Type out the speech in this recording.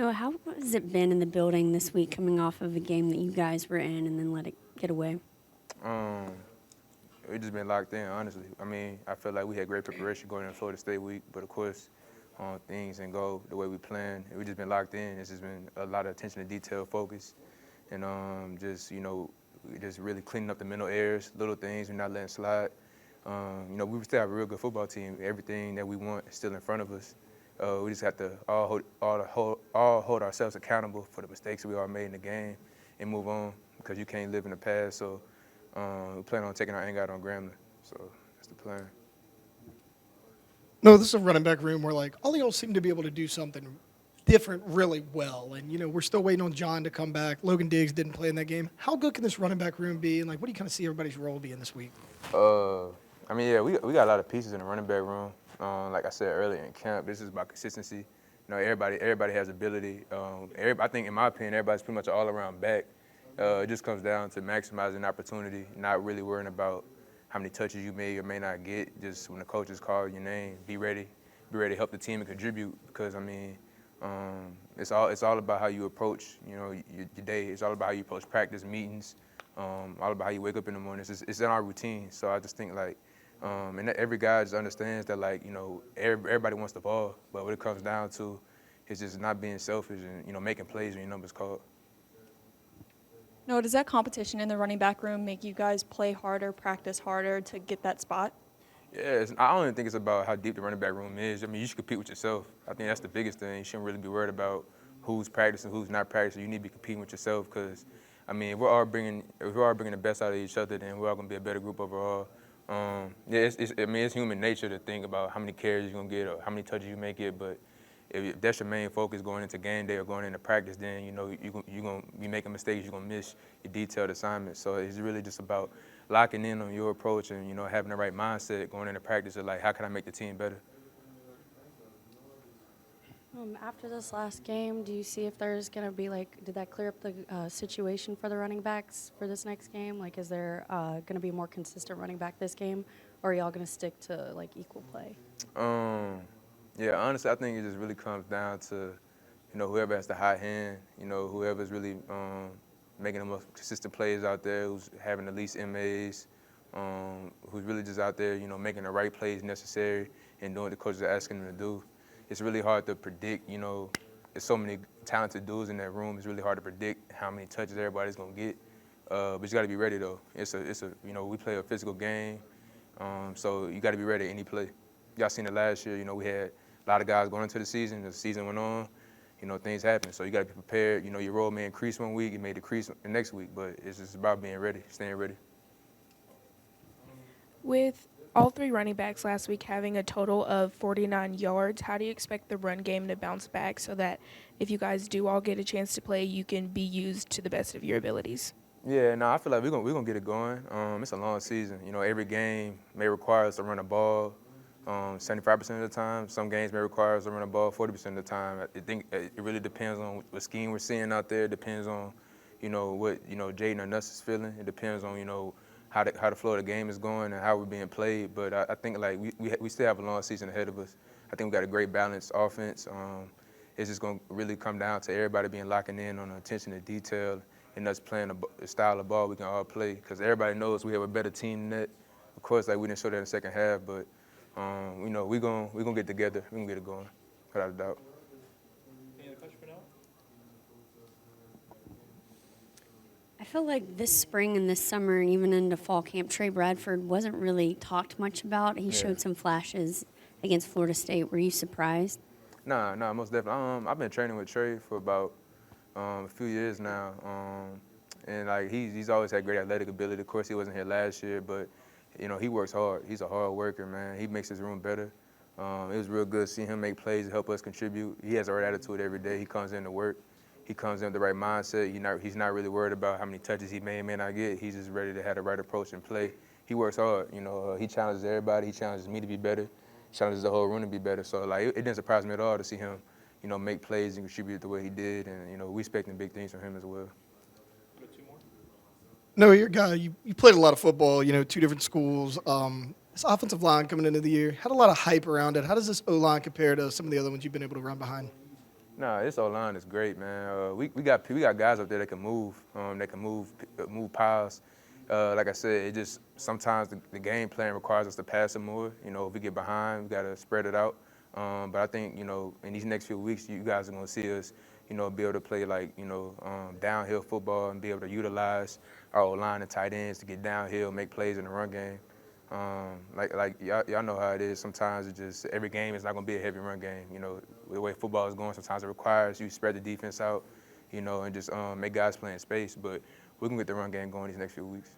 Noah, how has it been in the building this week coming off of a game that you guys were in and then let it get away? Um, we just been locked in, honestly. I mean, I feel like we had great preparation going into Florida State week, but of course, things didn't go the way we planned. We just been locked in. It's just been a lot of attention to detail, focus, and just really cleaning up the mental errors, little things we're not letting slide. We still have a real good football team. Everything that we want is still in front of us. We just have to all hold ourselves accountable for the mistakes we all made in the game and move on because you can't live in the past. So we plan on taking our anger out on Grambling. So that's the plan. No, this is a running back room where, like, all y'all seem to be able to do something different really well. And, we're still waiting on John to come back. Logan Diggs didn't play in that game. How good can this running back room be? And, like, what do you kind of see everybody's role being this week? We got a lot of pieces in the running back room. Like I said earlier in camp, this is about consistency. Everybody has ability. I think, in my opinion, everybody's pretty much an all-around back. It just comes down to maximizing opportunity, not really worrying about how many touches you may or may not get. Just when the coaches call your name, be ready to help the team and contribute. Because it's all about how you approach, your day. It's all about how you approach practice, meetings, all about how you wake up in the morning. It's in our routine. So I just think and every guy just understands that everybody wants the ball, but what it comes down to is just not being selfish and making plays when your number's called. No, does that competition in the running back room make you guys play harder, practice harder to get that spot? Yeah, I don't even think it's about how deep the running back room is. I mean, you should compete with yourself. I think that's the biggest thing. You shouldn't really be worried about who's practicing, who's not practicing. You need to be competing with yourself because, if we're all bringing the best out of each other, then we're all gonna be a better group overall. It's human nature to think about how many carries you're gonna get or how many touches you may get, but if that's your main focus going into game day or going into practice, then you're gonna be making mistakes. You're gonna miss your detailed assignments. So it's really just about locking in on your approach and having the right mindset going into practice of how can I make the team better. After this last game, do you see if there's going to be, did that clear up the situation for the running backs for this next game? Is there going to be a more consistent running back this game, or are y'all going to stick to, equal play? Yeah, honestly, I think it just really comes down to, whoever has the high hand, whoever's really making the most consistent plays out there, who's having the least MAs, who's really just out there, making the right plays necessary and doing what the coaches are asking them to do. It's really hard to predict, there's so many talented dudes in that room. It's really hard to predict how many touches everybody's gonna get. But you gotta be ready though. We play a physical game, so you gotta be ready at any play. Y'all seen it last year, we had a lot of guys going into the season. The season went on, things happen. So you gotta be prepared. Your role may increase one week, it may decrease the next week, but it's just about being ready, staying ready. With all three running backs last week having a total of 49 yards, how do you expect the run game to bounce back so that if you guys do all get a chance to play, you can be used to the best of your abilities? Yeah, no, I feel like we're gonna get it going. It's a long season. Every game may require us to run the ball 75% of the time. Some games may require us to run the ball 40% of the time. I think it really depends on what scheme we're seeing out there. It depends on, what Jaden or Nuss is feeling. It depends on how the flow of the game is going and how we're being played. But I think we still have a long season ahead of us. I think we got a great balanced offense. It's just gonna really come down to everybody being locking in on the attention to detail and us playing the style of ball we can all play. Because everybody knows we have a better team than that. Of course, we didn't show that in the second half, but we're gonna get together. We're gonna get it going, without a doubt. Any other questions for now? I feel like this spring and this summer and even into fall camp, Trey Bradford wasn't really talked much about. He showed some flashes against Florida State. Were you surprised? Nah, most definitely. I've been training with Trey for about a few years now, and he's always had great athletic ability. Of course, he wasn't here last year, but he works hard. He's a hard worker, man. He makes his room better. It was real good seeing him make plays and help us contribute. He has the right attitude every day. He comes in to work. He comes in with the right mindset. He's not really worried about how many touches he may or may not get. He's just ready to have the right approach and play. He works hard. He challenges everybody. He challenges me to be better. Challenges the whole room to be better. So it didn't surprise me at all to see him, make plays and contribute the way he did. And we expecting big things from him as well. Two more. No, you're a guy. You played a lot of football. Two different schools. This offensive line coming into the year had a lot of hype around it. How does this O-line compare to some of the other ones you've been able to run behind? Nah, this O-line is great, man. We got guys up there that can move piles. Like I said, it just sometimes the game plan requires us to pass it more. You know, if we get behind, we got to spread it out. But I think, you know, in these next few weeks, you guys are going to see us, you know, be able to play like, you know, downhill football and be able to utilize our O-line and tight ends to get downhill, make plays in the run game. Like y'all know how it is. Sometimes it just every game is not going to be a heavy run game. You know, the way football is going, sometimes it requires you spread the defense out, you know, and just make guys play in space. But we can get the run game going these next few weeks.